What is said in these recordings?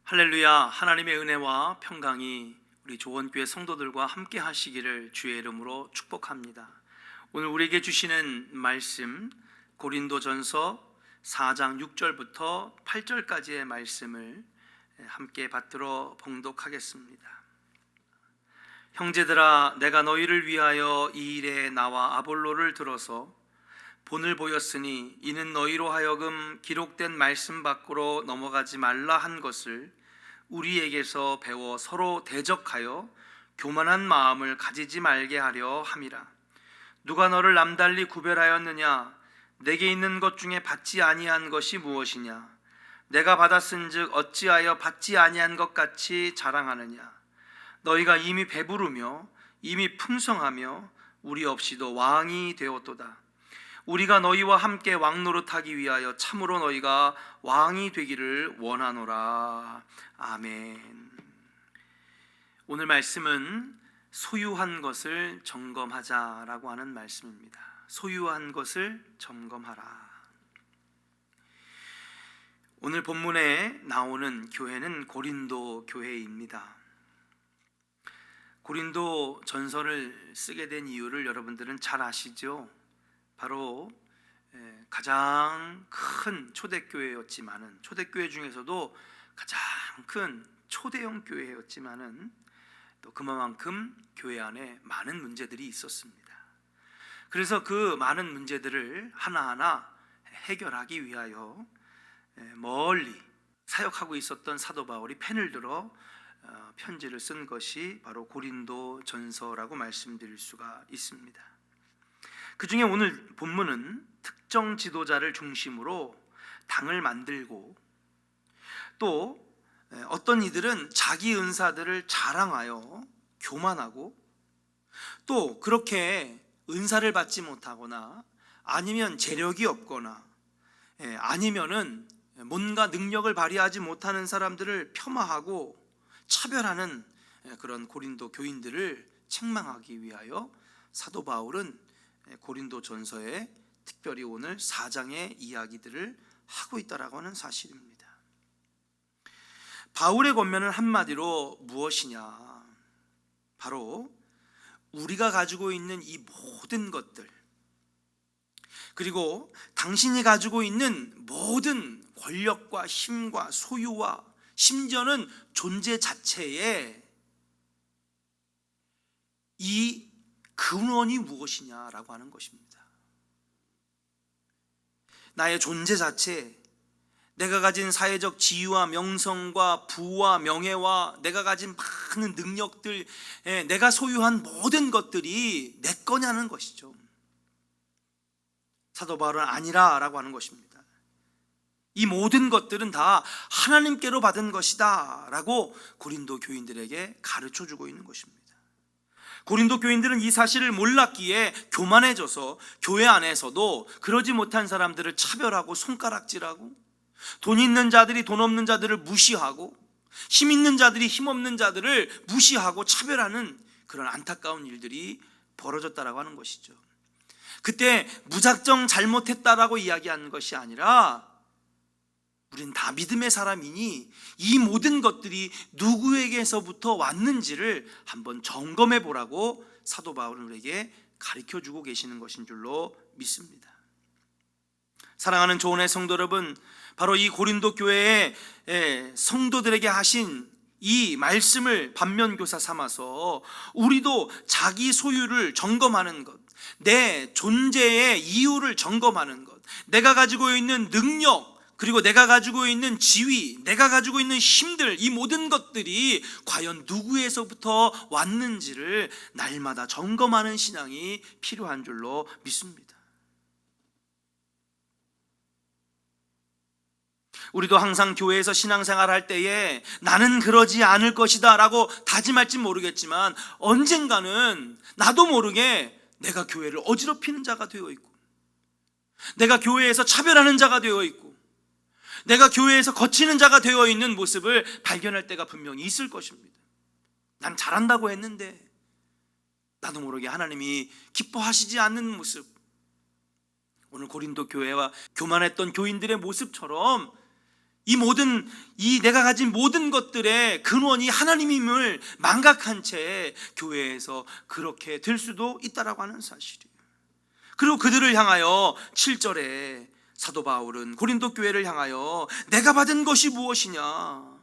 할렐루야. 하나님의 은혜와 평강이 우리 조원교회 성도들과 함께 하시기를 주의 이름으로 축복합니다. 오늘 우리에게 주시는 말씀 고린도전서 4장 6절부터 8절까지의 말씀을 함께 받들어 봉독하겠습니다. 형제들아, 내가 너희를 위하여 이 일에 나와 아볼로를 들어서 본을 보였으니 이는 너희로 하여금 기록된 말씀 밖으로 넘어가지 말라 한 것을 우리에게서 배워 서로 대적하여 교만한 마음을 가지지 말게 하려 함이라. 누가 너를 남달리 구별하였느냐? 내게 있는 것 중에 받지 아니한 것이 무엇이냐? 내가 받았은즉 어찌하여 받지 아니한 것 같이 자랑하느냐? 너희가 이미 배부르며 이미 풍성하며 우리 없이도 왕이 되었도다. 우리가 너희와 함께 왕노릇하기 위하여 참으로 너희가 왕이 되기를 원하노라. 아멘. 오늘 말씀은 소유한 것을 점검하자라고 하는 말씀입니다. 소유한 것을 점검하라. 오늘 본문에 나오는 교회는 고린도 교회입니다. 고린도 전서를 쓰게 된 이유를 여러분들은 잘 아시죠? 바로 가장 큰 초대교회였지만은, 초대교회 중에서도 가장 큰 초대형 교회였지만은 또 그만큼 교회 안에 많은 문제들이 있었습니다. 그래서 그 많은 문제들을 하나하나 해결하기 위하여 멀리 사역하고 있었던 사도 바울이 펜을 들어 편지를 쓴 것이 바로 고린도 전서라고 말씀드릴 수가 있습니다. 그 중에 오늘 본문은 특정 지도자를 중심으로 당을 만들고, 또 어떤 이들은 자기 은사들을 자랑하여 교만하고, 또 그렇게 은사를 받지 못하거나 아니면 재력이 없거나 아니면은 뭔가 능력을 발휘하지 못하는 사람들을 폄하하고 차별하는 그런 고린도 교인들을 책망하기 위하여 사도 바울은 고린도 전서에 특별히 오늘 4장의 이야기들을 하고 있다라고 하는 사실입니다. 바울의 권면은 한마디로 무엇이냐? 바로 우리가 가지고 있는 이 모든 것들, 그리고 당신이 가지고 있는 모든 권력과 힘과 소유와 심지어는 존재 자체에 이 근원이 무엇이냐라고 하는 것입니다. 나의 존재 자체, 내가 가진 사회적 지위와 명성과 부와 명예와 내가 가진 많은 능력들, 내가 소유한 모든 것들이 내 거냐는 것이죠. 사도 바울은 아니라라고 하는 것입니다. 이 모든 것들은 다 하나님께로 받은 것이다 라고 고린도 교인들에게 가르쳐주고 있는 것입니다. 고린도 교인들은 이 사실을 몰랐기에 교만해져서 교회 안에서도 그러지 못한 사람들을 차별하고 손가락질하고, 돈 있는 자들이 돈 없는 자들을 무시하고, 힘 있는 자들이 힘 없는 자들을 무시하고 차별하는 그런 안타까운 일들이 벌어졌다라고 하는 것이죠. 그때 무작정 잘못했다라고 이야기하는 것이 아니라, 우린 다 믿음의 사람이니 이 모든 것들이 누구에게서부터 왔는지를 한번 점검해 보라고 사도 바울은 우리에게 가르쳐 주고 계시는 것인 줄로 믿습니다. 사랑하는 조언의 성도 여러분, 바로 이 고린도 교회의 성도들에게 하신 이 말씀을 반면교사 삼아서 우리도 자기 소유를 점검하는 것, 내 존재의 이유를 점검하는 것, 내가 가지고 있는 능력, 그리고 내가 가지고 있는 지위, 내가 가지고 있는 힘들, 이 모든 것들이 과연 누구에서부터 왔는지를 날마다 점검하는 신앙이 필요한 줄로 믿습니다. 우리도 항상 교회에서 신앙생활 할 때에 나는 그러지 않을 것이다 라고 다짐할지 모르겠지만, 언젠가는 나도 모르게 내가 교회를 어지럽히는 자가 되어 있고, 내가 교회에서 차별하는 자가 되어 있고, 내가 교회에서 거치는 자가 되어 있는 모습을 발견할 때가 분명히 있을 것입니다. 난 잘한다고 했는데 나도 모르게 하나님이 기뻐하시지 않는 모습, 오늘 고린도 교회와 교만했던 교인들의 모습처럼 이 내가 가진 모든 것들의 근원이 하나님임을 망각한 채 교회에서 그렇게 될 수도 있다라고 하는 사실이에요. 그리고 그들을 향하여 7절에 사도 바울은 고린도 교회를 향하여 내가 받은 것이 무엇이냐,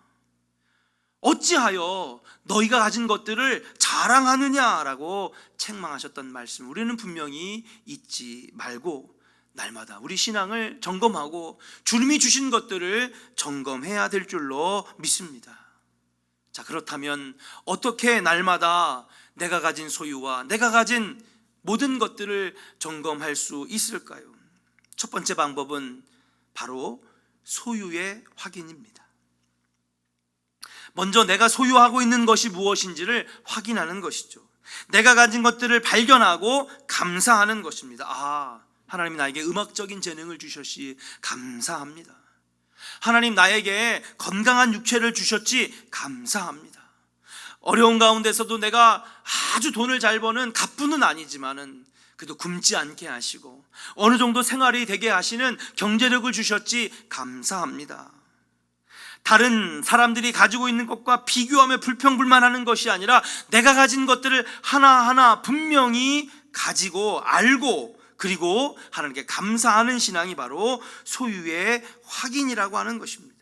어찌하여 너희가 가진 것들을 자랑하느냐라고 책망하셨던 말씀, 우리는 분명히 잊지 말고 날마다 우리 신앙을 점검하고 주님이 주신 것들을 점검해야 될 줄로 믿습니다. 자, 그렇다면 어떻게 날마다 내가 가진 소유와 내가 가진 모든 것들을 점검할 수 있을까요? 첫 번째 방법은 바로 소유의 확인입니다. 먼저 내가 소유하고 있는 것이 무엇인지를 확인하는 것이죠. 내가 가진 것들을 발견하고 감사하는 것입니다. 하나님이 나에게 음악적인 재능을 주셨시 감사합니다. 하나님 나에게 건강한 육체를 주셨지 감사합니다. 어려운 가운데서도 내가 아주 돈을 잘 버는 갑부는 아니지만은 그래도 굶지 않게 하시고 어느 정도 생활이 되게 하시는 경제력을 주셨지 감사합니다. 다른 사람들이 가지고 있는 것과 비교하며 불평불만하는 것이 아니라 내가 가진 것들을 하나하나 분명히 가지고 알고 그리고 하나님께 감사하는 신앙이 바로 소유의 확인이라고 하는 것입니다.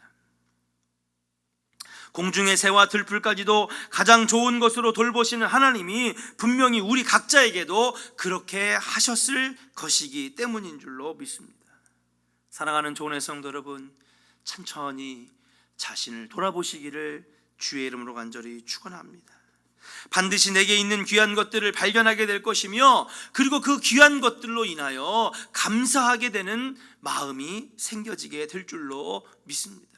공중의 새와 들풀까지도 가장 좋은 것으로 돌보시는 하나님이 분명히 우리 각자에게도 그렇게 하셨을 것이기 때문인 줄로 믿습니다. 사랑하는 좋은 성도 여러분, 천천히 자신을 돌아보시기를 주의 이름으로 간절히 축원합니다. 반드시 내게 있는 귀한 것들을 발견하게 될 것이며 그리고 그 귀한 것들로 인하여 감사하게 되는 마음이 생겨지게 될 줄로 믿습니다.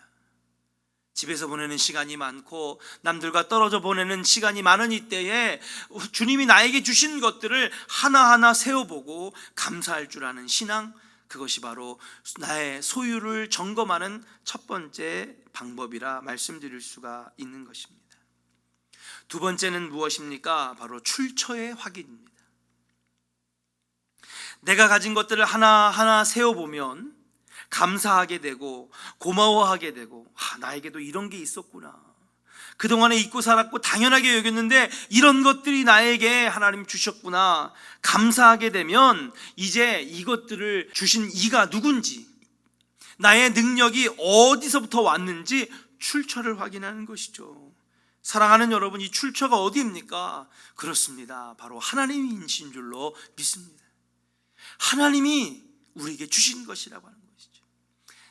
집에서 보내는 시간이 많고 남들과 떨어져 보내는 시간이 많은 이때에 주님이 나에게 주신 것들을 하나하나 세어보고 감사할 줄 아는 신앙, 그것이 바로 나의 소유를 점검하는 첫 번째 방법이라 말씀드릴 수가 있는 것입니다. 두 번째는 무엇입니까? 바로 출처의 확인입니다. 내가 가진 것들을 하나하나 세어보면 감사하게 되고 고마워하게 되고 나에게도 이런 게 있었구나, 그동안에 잊고 살았고 당연하게 여겼는데 이런 것들이 나에게 하나님 주셨구나 감사하게 되면 이제 이것들을 주신 이가 누군지, 나의 능력이 어디서부터 왔는지 출처를 확인하는 것이죠. 사랑하는 여러분, 이 출처가 어디입니까? 그렇습니다. 바로 하나님이신 줄로 믿습니다. 하나님이 우리에게 주신 것이라고 하는 것이죠.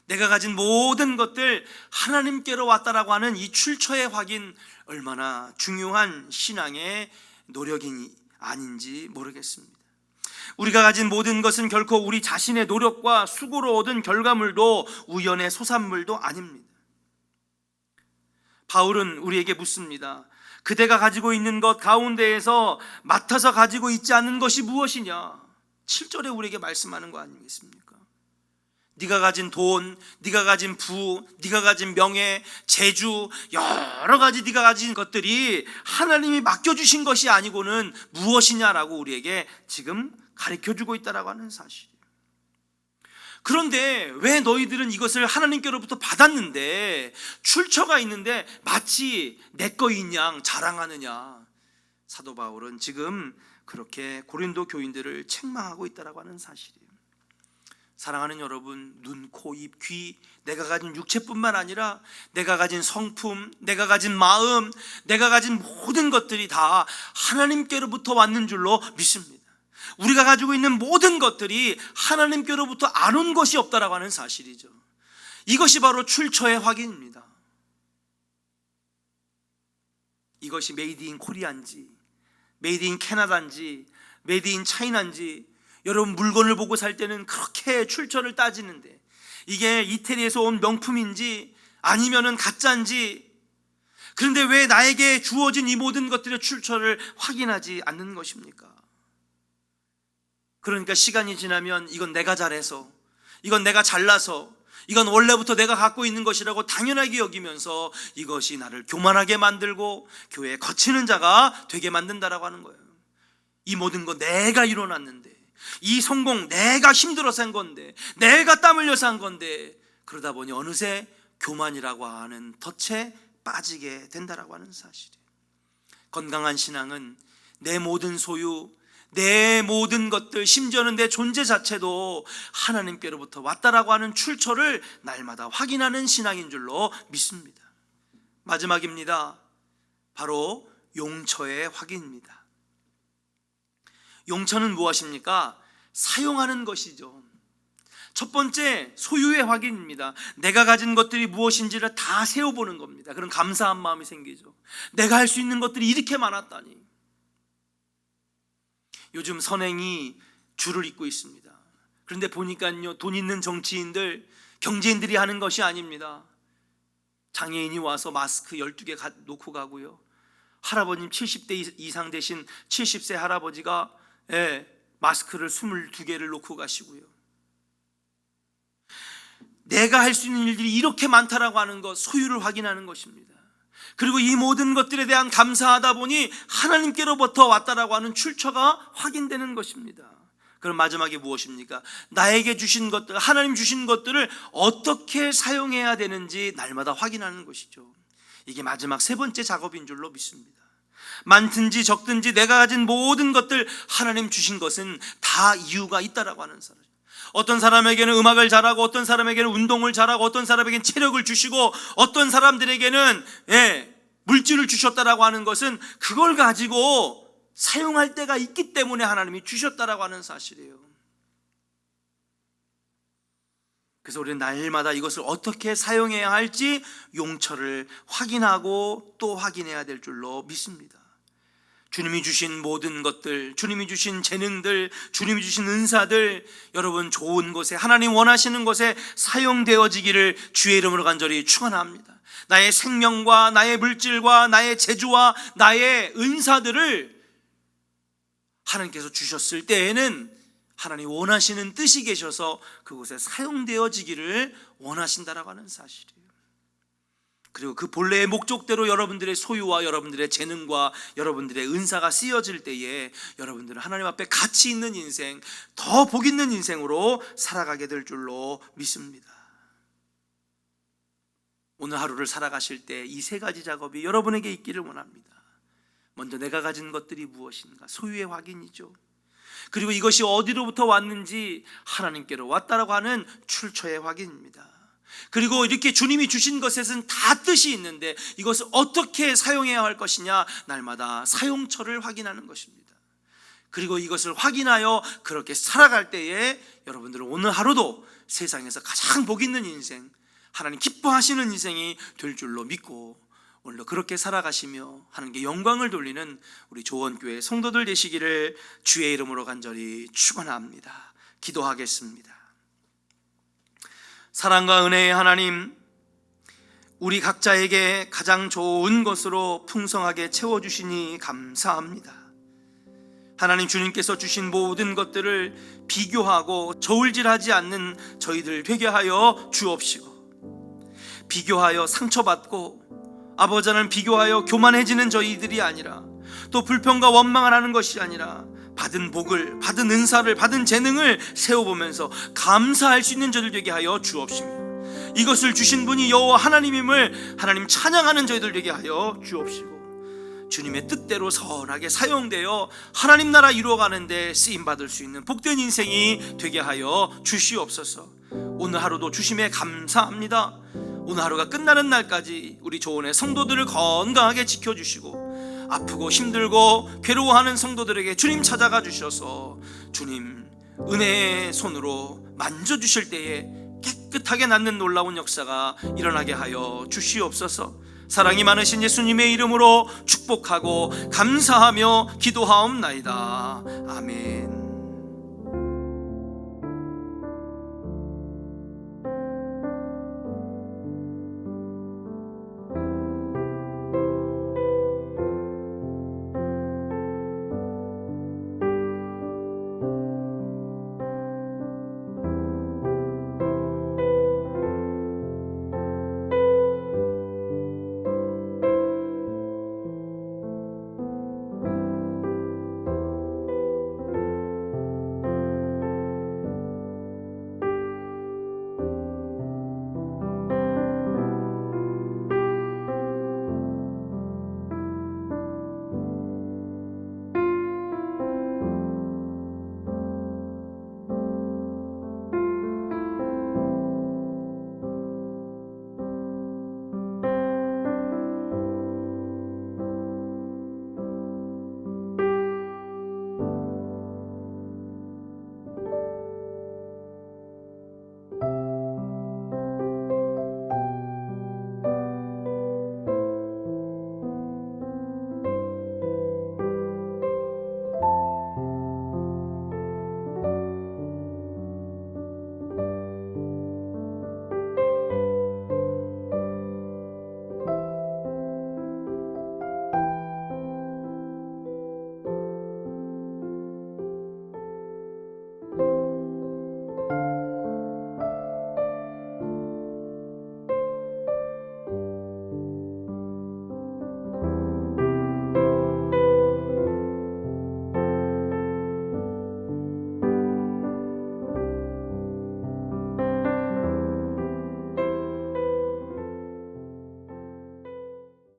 내가 가진 모든 것들 하나님께로 왔다라고 하는 이 출처의 확인, 얼마나 중요한 신앙의 노력이 아닌지 모르겠습니다. 우리가 가진 모든 것은 결코 우리 자신의 노력과 수고로 얻은 결과물도 우연의 소산물도 아닙니다. 바울은 우리에게 묻습니다. 그대가 가지고 있는 것 가운데에서 맡아서 가지고 있지 않은 것이 무엇이냐? 7절에 우리에게 말씀하는 거 아니겠습니까? 네가 가진 돈, 네가 가진 부, 네가 가진 명예, 재주, 여러 가지 네가 가진 것들이 하나님이 맡겨주신 것이 아니고는 무엇이냐라고 우리에게 지금 가르쳐주고 있다라고 하는 사실이에요. 그런데 왜 너희들은 이것을 하나님께로부터 받았는데 출처가 있는데 마치 내 거인 양 자랑하느냐? 사도 바울은 지금 그렇게 고린도 교인들을 책망하고 있다라고 하는 사실이에요. 사랑하는 여러분, 눈, 코, 입, 귀, 내가 가진 육체뿐만 아니라 내가 가진 성품, 내가 가진 마음, 내가 가진 모든 것들이 다 하나님께로부터 왔는 줄로 믿습니다. 우리가 가지고 있는 모든 것들이 하나님께로부터 안 온 것이 없다라고 하는 사실이죠. 이것이 바로 출처의 확인입니다. 이것이 메이드 인 코리아인지, 메이드 인 캐나다인지, 메이드 인 차이나인지, 여러분 물건을 보고 살 때는 그렇게 출처를 따지는데 이게 이태리에서 온 명품인지 아니면은 가짜인지, 그런데 왜 나에게 주어진 이 모든 것들의 출처를 확인하지 않는 것입니까? 그러니까 시간이 지나면 이건 내가 잘해서, 이건 내가 잘나서, 이건 원래부터 내가 갖고 있는 것이라고 당연하게 여기면서 이것이 나를 교만하게 만들고 교회에 거치는 자가 되게 만든다라고 하는 거예요. 이 모든 거 내가 이뤄놨는데, 이 성공 내가 힘들어서 한 건데, 내가 땀 흘려서 한 건데, 그러다 보니 어느새 교만이라고 하는 덫에 빠지게 된다라고 하는 사실이에요. 건강한 신앙은 내 모든 소유, 내 모든 것들, 심지어는 내 존재 자체도 하나님께로부터 왔다라고 하는 출처를 날마다 확인하는 신앙인 줄로 믿습니다. 마지막입니다. 바로 용처의 확인입니다. 용처는 무엇입니까? 사용하는 것이죠. 첫 번째, 소유의 확인입니다. 내가 가진 것들이 무엇인지를 다 세어보는 겁니다. 그런 감사한 마음이 생기죠. 내가 할 수 있는 것들이 이렇게 많았다니. 요즘 선행이 줄을 잇고 있습니다. 그런데 보니까요, 돈 있는 정치인들, 경제인들이 하는 것이 아닙니다. 장애인이 와서 마스크 12개 놓고 가고요, 할아버님 70대 이상 되신 70세 할아버지가 마스크를 22개를 놓고 가시고요. 내가 할 수 있는 일들이 이렇게 많다라고 하는 것, 소유를 확인하는 것입니다. 그리고 이 모든 것들에 대한 감사하다 보니 하나님께로부터 왔다라고 하는 출처가 확인되는 것입니다. 그럼 마지막에 무엇입니까? 나에게 주신 것들, 하나님 주신 것들을 어떻게 사용해야 되는지 날마다 확인하는 것이죠. 이게 마지막 세 번째 작업인 줄로 믿습니다. 많든지 적든지 내가 가진 모든 것들, 하나님 주신 것은 다 이유가 있다라고 하는 사람. 어떤 사람에게는 음악을 잘하고, 어떤 사람에게는 운동을 잘하고, 어떤 사람에게는 체력을 주시고, 어떤 사람들에게는 물질을 주셨다라고 하는 것은 그걸 가지고 사용할 때가 있기 때문에 하나님이 주셨다라고 하는 사실이에요. 그래서 우리는 날마다 이것을 어떻게 사용해야 할지 용처를 확인하고 또 확인해야 될 줄로 믿습니다. 주님이 주신 모든 것들, 주님이 주신 재능들, 주님이 주신 은사들, 여러분 좋은 곳에, 하나님 원하시는 곳에 사용되어지기를 주의 이름으로 간절히 축원합니다. 나의 생명과 나의 물질과 나의 재주와 나의 은사들을 하나님께서 주셨을 때에는 하나님 원하시는 뜻이 계셔서 그곳에 사용되어지기를 원하신다라고 하는 사실이에요. 그리고 그 본래의 목적대로 여러분들의 소유와 여러분들의 재능과 여러분들의 은사가 쓰여질 때에 여러분들은 하나님 앞에 가치 있는 인생, 더 복 있는 인생으로 살아가게 될 줄로 믿습니다. 오늘 하루를 살아가실 때 이 세 가지 작업이 여러분에게 있기를 원합니다. 먼저 내가 가진 것들이 무엇인가, 소유의 확인이죠. 그리고 이것이 어디로부터 왔는지 하나님께로 왔다라고 하는 출처의 확인입니다. 그리고 이렇게 주님이 주신 것에는 다 뜻이 있는데 이것을 어떻게 사용해야 할 것이냐, 날마다 사용처를 확인하는 것입니다. 그리고 이것을 확인하여 그렇게 살아갈 때에 여러분들은 오늘 하루도 세상에서 가장 복 있는 인생, 하나님 기뻐하시는 인생이 될 줄로 믿고 오늘도 그렇게 살아가시며 하나님께 영광을 돌리는 우리 조원교회 성도들 되시기를 주의 이름으로 간절히 축원합니다. 기도하겠습니다. 사랑과 은혜의 하나님, 우리 각자에게 가장 좋은 것으로 풍성하게 채워주시니 감사합니다. 하나님, 주님께서 주신 모든 것들을 비교하고 저울질하지 않는 저희들 되게 하여 주옵시고, 비교하여 상처받고 아버지 하나님 비교하여 교만해지는 저희들이 아니라, 또 불평과 원망을 하는 것이 아니라 받은 복을, 받은 은사를, 받은 재능을 세워보면서 감사할 수 있는 저들 되게 하여 주옵시며, 이것을 주신 분이 여호와 하나님임을 하나님 찬양하는 저희들 되게 하여 주옵시고, 주님의 뜻대로 선하게 사용되어 하나님 나라 이루어가는 데 쓰임받을 수 있는 복된 인생이 되게 하여 주시옵소서. 오늘 하루도 주심에 감사합니다. 오늘 하루가 끝나는 날까지 우리 조원의 성도들을 건강하게 지켜주시고, 아프고 힘들고 괴로워하는 성도들에게 주님 찾아가 주셔서 주님 은혜의 손으로 만져주실 때에 깨끗하게 낫는 놀라운 역사가 일어나게 하여 주시옵소서. 사랑이 많으신 예수님의 이름으로 축복하고 감사하며 기도하옵나이다. 아멘.